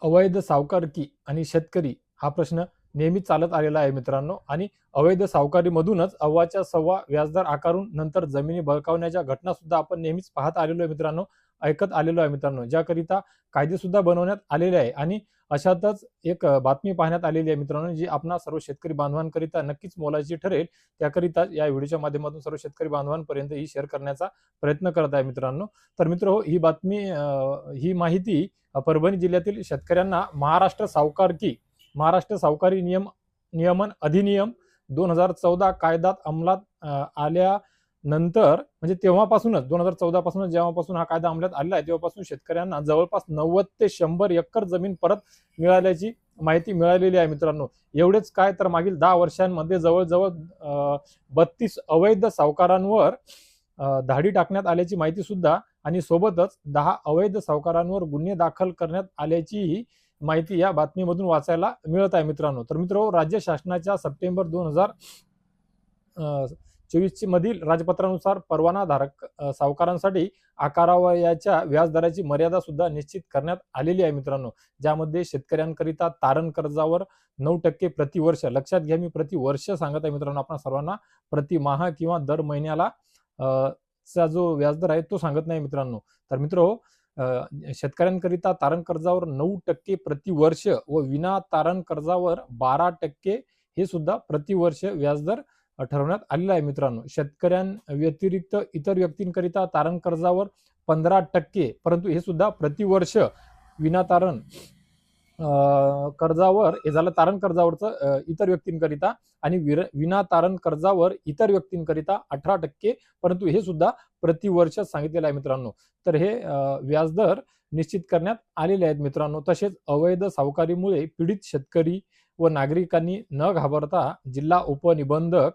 अवैध सावकारकी आणि शेतकरी हा प्रश्न नेहमी चालत आलेला आहे मित्रांनो. आणि अवैध सावकारीमधूनच अव्वाच्या सव्वा व्याजदर आकारून नंतर जमिनी बळकावण्याच्या घटना सुद्धा आपण नेहमीच पाहत आलेलो आहे मित्रांनो, ऐकत आलेलो आहे मित्रांनो, ज्याकरिता कायदे सुद्धा बनवण्यात आलेले आहे. आणि अशातच एक बातमी पाहण्यात आलेली आहे मित्रांनो, जी आपणा सर्व शेतकरी बांधवांकरिता नक्कीच मोलाची ठरेल. त्याकरिता या व्हिडिओच्या माध्यमातून सर्व शेतकरी बांधवांपर्यंत ही शेअर करण्याचा प्रयत्न करत आहे मित्रांनो. तर मित्र, ही बातमी ही माहिती परभणी जिल्ह्यातील शेतकऱ्यांना महाराष्ट्र सावकारी नियमन अधिनियम 2014 कायदा अंमलात आल्यानंतर, म्हणजे तेव्हापासूनच 2014 पासूनच जेव्हापासून हा कायदा अंमलात आलेला आहे तेव्हापासून शेतकऱ्यांना जवळपास 90 ते 100 एकर जमीन परत मिळाल्याची माहिती मिळालेली आहे मित्रांनो. एवढेच काय, तर मागील 10 वर्षांमध्ये जवळजवळ 32 अवैध सावकारांवर धाडी टाकण्यात आल्याची माहिती सुद्धा, आणि सोबतच 10 अवैध सावकारांवर गुन्हे दाखल करण्यात आल्याची माहिती या बातमीमधून वाचायला मिळत आहे मित्रांनो. तर मित्रांनो, राज्य शासनाच्या सप्टेंबर 2024 मधील राजपत्रानुसार परवानाधारक सावकारांसाठी आकारावयाच्या व्याजदराची मर्यादा सुद्धा निश्चित करण्यात आलेली आहे मित्रांनो, ज्यामध्ये शेतकऱ्यांकरिता तारण कर्जावर 9% प्रतिवर्ष, लक्षात घ्या मी प्रतिवर्ष सांगत आहे मित्रांनो आपण सर्वांना, प्रतिमाह किंवा दर महिन्याला चा जो व्याजदर आहे तो सांगत नाही मित्रांनो. तर मित्र, शेतकऱ्यांकरिता तारण कर्जावर 9% प्रतिवर्ष व विना तारण कर्जावर 12% हे सुद्धा प्रतिवर्ष व्याजदर ठरवण्यात आलेला आहे मित्रांनो. शेतकऱ्यांव्यतिरिक्त इतर व्यक्तींकरिता तारण कर्जावर 15%, परंतु हे सुद्धा प्रतिवर्ष विनातारण कर्जावर, हे झालं तारण कर्जावरचं इतर व्यक्तींकरिता, आणि विना तारण कर्जावर इतर व्यक्तींकरिता 18%, परंतु हे सुद्धा प्रतिवर्ष सांगितलेलं आहे मित्रांनो. तर हे व्याजदर निश्चित करण्यात आलेले आहेत मित्रांनो. तसेच अवैध सावकारीमुळे पीडित शेतकरी व नागरिकांनी न घाबरता जिल्हा उपनिबंधक,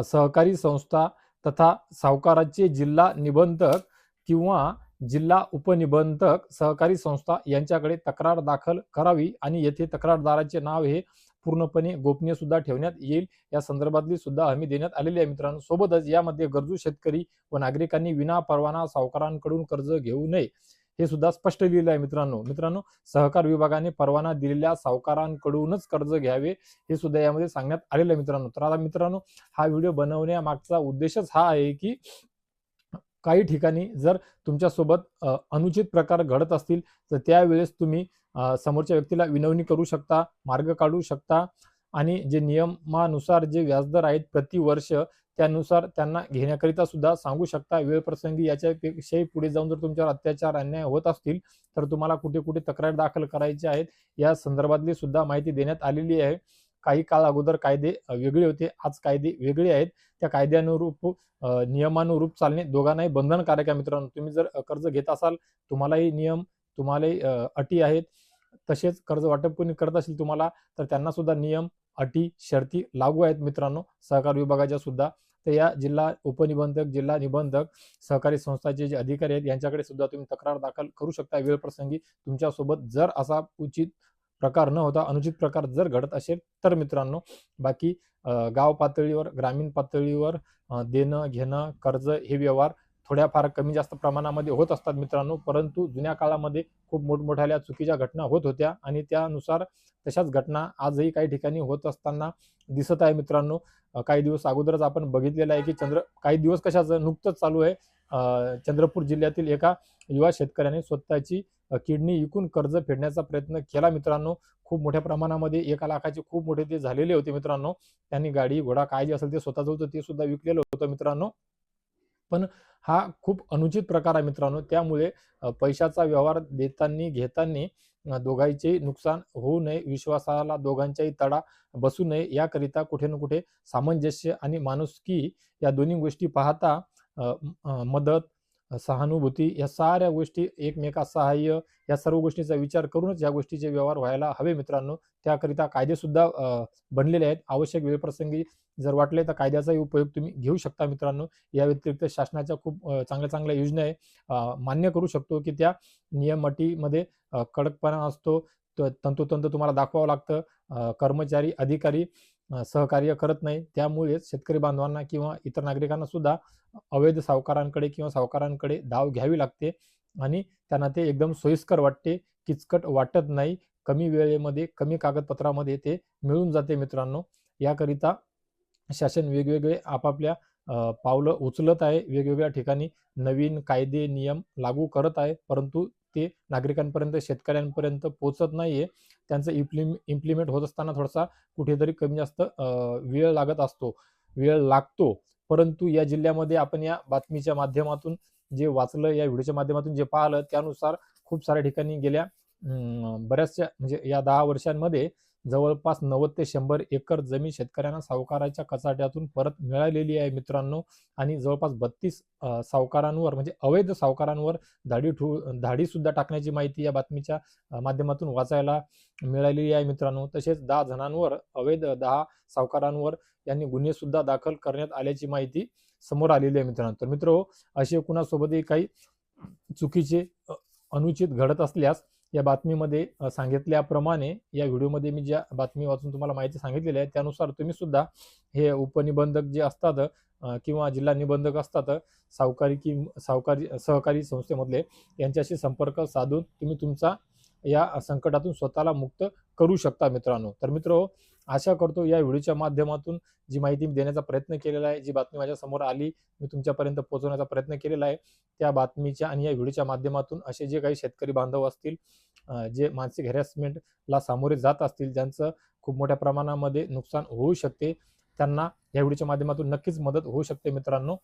सहकारी संस्था तथा सावकाराचे जिल्हा निबंधक किंवा जिल्हा उपनिबंधक सहकारी संस्था यांच्याकडे तक्रार दाखल करावी, आणि येथे तक्रारदाराचे नाव हे पूर्णपणे गोपनीय सुद्धा ठेवण्यात येईल, या संदर्भातली सुद्धा हमी देण्यात आलेली आहे मित्रांनो. सोबतच यामध्ये गरजू शेतकरी व नागरिकांनी विना परवाना सावकारांकडून कर्ज घेऊ नये हे सुद्धा स्पष्ट लिहिलं आहे मित्रांनो. सहकार विभागाने परवाना दिलेल्या सावकारांकडूनच कर्ज घ्यावे हे सुद्धा यामध्ये सांगण्यात आलेलं आहे मित्रांनो. तर आता मित्रांनो, हा व्हिडिओ बनवण्यामागचा उद्देशच हा आहे की काही ठिकाणी जर तुमच्यासोबत अनुचित प्रकार घडत असतील तर त्यावेळेस तुम्ही समोरच्या व्यक्तीला विनवणी करू शकता, मार्ग काढू शकता, आणि जे नियमानुसार जे व्याजदर आहेत प्रतिवर्ष त्यानुसार त्यांना घेण्याकरिता सुद्धा सांगू शकता. वेळ प्रसंगी याच्यापेक्षाही पुढे जाऊन जर तुमच्यावर अत्याचार, अन्याय होत असतील तर तुम्हाला कुठे कुठे तक्रार दाखल करायची आहेत या संदर्भातली सुद्धा माहिती देण्यात आलेली आहे. काही काळ अगोदर कायदे वेगळे होते, आज कायदे वेगळे आहेत. त्या कायद्यानुरूप नियमानुरूप चालणे दोघांनाही बंधनकारक आहे मित्रांनो. तुम्ही जर कर्ज घेत असाल, तुम्हालाही नियम, तुम्हालाही अटी आहेत. तसेच कर्ज वाटप कोणी करत असेल तुम्हाला, तर त्यांना सुद्धा नियम, अटी, शर्ती लागू आहेत मित्रांनो, सहकार विभागाच्या सुद्धा. तर या जिल्हा उपनिबंधक, जिल्हा निबंधक, सहकारी संस्थाचे जे अधिकारी आहेत यांच्याकडे सुद्धा तुम्ही तक्रार दाखल करू शकता वेळ प्रसंगी. तुमच्यासोबत जर असा उचित प्रकार न होता अनुचित प्रकार जर घडत असेल तर मित्रांनो. बाकी गाव पातळीवर, ग्रामीण पातळीवर देणं घेणं, कर्ज हे व्यवहार थोड्याफार कमी जास्त प्रमाणामध्ये होत असतात मित्रांनो, परंतु जुन्या काळामध्ये खूप मोठमोठ्या चुकीच्या घटना होत होत्या, आणि त्यानुसार तशाच घटना आजही काही ठिकाणी होत असताना दिसत आहे मित्रांनो. काही दिवस अगोदरच आपण बघितलेलं आहे की काही दिवस कशाचं नुकतंच चालू आहे, चंद्रपूर जिल्ह्यातील एका युवा शेतकऱ्याने स्वतःची किडनी विकून कर्ज फेडण्याचा प्रयत्न केला मित्रांनो. खूप मोठ्या प्रमाणामध्ये 1 लाखाचे खूप मोठे ते झालेले होते मित्रांनो. त्यांनी गाडी घोडा काय जे असेल ते स्वतःच होतं ते सुद्धा विकलेलं होतं मित्रांनो. पण हा खूप अनुचित प्रकार आहे मित्रांनो. त्यामुळे पैशाचा व्यवहार देताना घेताना दोघांचेही नुकसान होऊ नये, विश्वासाला दोघांच्याही तडा बसू नये, याकरिता कुठे ना कुठे सामंजस्य आणि माणुसकी या दोन्ही गोष्टी पाहता मदत, सहानुभूती या साऱ्या गोष्टी, एकमेकास सहाय्य, या सर्व गोष्टीचा विचार करूनच या गोष्टीचे व्यवहार व्हायला हवे मित्रांनो. त्याकरिता कायदे सुद्धा बनलेले आहेत. आवश्यक वेळप्रसंगी जर वाटले तर कायद्याचाही उपयोग तुम्ही घेऊ शकता मित्रांनो. या व्यतिरिक्त शासनाच्या खूप चांगल्या चांगल्या योजना आहे. मान्य करू शकतो की त्या नियम अटीमध्ये कडकपणा असतो, तंतोतंत तुम्हाला दाखवावं लागतं. कर्मचारी, अधिकारी सहकार्य करत नाही. त्यामुळे शेतकरी बांधवांना किंवा इतर नागरिकांना सुद्धा अवैध सावकारांकडे किंवा सावकारांकडे धाव घ्यावी लागते, आणि त्यांना ते एकदम सोयीस्कर वाटते किचकट वाटत नाही, कमी वेळेमध्ये कमी कागदपत्रामध्ये ते मिळून जाते मित्रांनो. याकरिता शासन वेगवेगळे आपापल्या पावलं उचलत आहे, वेगवेगळ्या ठिकाणी नवीन कायदे नियम लागू करत आहे, परंतु ते नागरिकांपर्यंत शेतकऱ्यांपर्यंत पोहोचत नाहीये. त्यांचं इम्प्लिमेंट होत असताना थोडासा कुठेतरी कमी जास्त वेळ लागत असतो, वेळ लागतो. परंतु या जिल्ह्यामध्ये आपण या बातमीच्या माध्यमातून जे वाचलं, या व्हिडिओच्या माध्यमातून जे पाहिलं, त्यानुसार खूप साऱ्या ठिकाणी गेल्या बऱ्याचशा म्हणजे या 10 वर्षांमध्ये जवळपास 90 ते 100 एकर जमीन शेतकऱ्यांना सावकाराच्या कचाट्यातून परत मिळालेली आहे मित्रांनो. आणि जवळपास 32 सावकारांवर म्हणजे अवैध सावकारांवर धाडी सुद्धा टाकण्याची माहिती या बातमीच्या माध्यमातून वाचायला मिळालेली आहे मित्रांनो. तसेच 10 जणांवर अवैध 10 सावकारांवर यांनी गुन्हे सुद्धा दाखल करण्यात आल्याची माहिती समोर आलेली आहे मित्रांनो. तर मित्र, असे कुणासोबतही काही चुकीचे अनुचित घडत असल्यास या बातमीमध्ये सांगितल्याप्रमाणे या व्हिडिओमध्ये मी ज्या बातमी वाचून तुम्हाला माहिती सांगितलेली आहे त्यानुसार तुम्ही सुद्धा हे उपनिबंधक जे असतात किंवा जिल्हा निबंधक असतात सावकारी सहकारी संस्थेमधले, यांच्याशी संपर्क साधून तुम्ही तुमचा या संकटातून स्वतःला मुक्त करू शकता मित्रांनो. तर मित्र, आशा करतो या व्हिडिओच्या माध्यमातून जी माहिती मी देण्याचा प्रयत्न केलेला आहे, जी बातमी माझ्या समोर आली, मी तुमच्यापर्यंत पोहोचवण्याचा प्रयत्न केलेला आहे, त्या बातमीच्या आणि या व्हिडिओच्या माध्यमातून असे जे काही शेतकरी बांधव असतील, जे मानसिक हॅरॅसमेंटला सामोरे जात असतील, ज्यांचं खूप मोठ्या प्रमाणामध्ये नुकसान होऊ शकते, त्यांना या व्हिडिओच्या माध्यमातून नक्कीच मदत होऊ शकते मित्रांनो.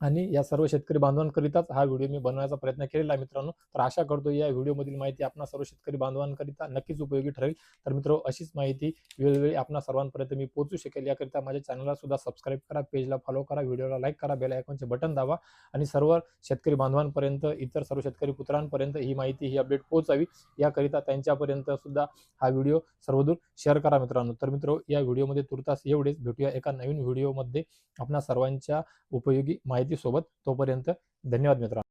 आणि या सर्व शेतकरी बांधवांकरिताच हा व्हिडिओ मी बनवण्याचा प्रयत्न केलेला आहे मित्रांनो. तर आशा करतो या व्हिडिओमधील माहिती आपणा सर्व शेतकरी बांधवांकरिता नक्कीच उपयोगी ठरेल. तर मित्र, अशीच माहिती वेळोवेळी आपणा सर्वांपर्यंत मी पोहोचू शकेल याकरिता माझ्या चॅनलला सुद्धा सबस्क्राईब करा, पेजला फॉलो करा, व्हिडिओला लाईक करा, बेल आयकॉनचे बटन दाबा आणि सर्व शेतकरी बांधवांपर्यंत, इतर सर्व शेतकरी पुत्रांपर्यंत ही माहिती, ही अपडेट पोहोचावी याकरिता त्यांच्यापर्यंत सुद्धा हा व्हिडिओ सर्वदूर शेअर करा मित्रांनो. तर मित्र, या व्हिडिओमध्ये तुर्तास एवढेच. भेटूया एका नवीन व्हिडिओमध्ये आपणा सर्वांच्या उपयोगी माहिती सोबत. तोपर्यंत धन्यवाद मित्रांनो.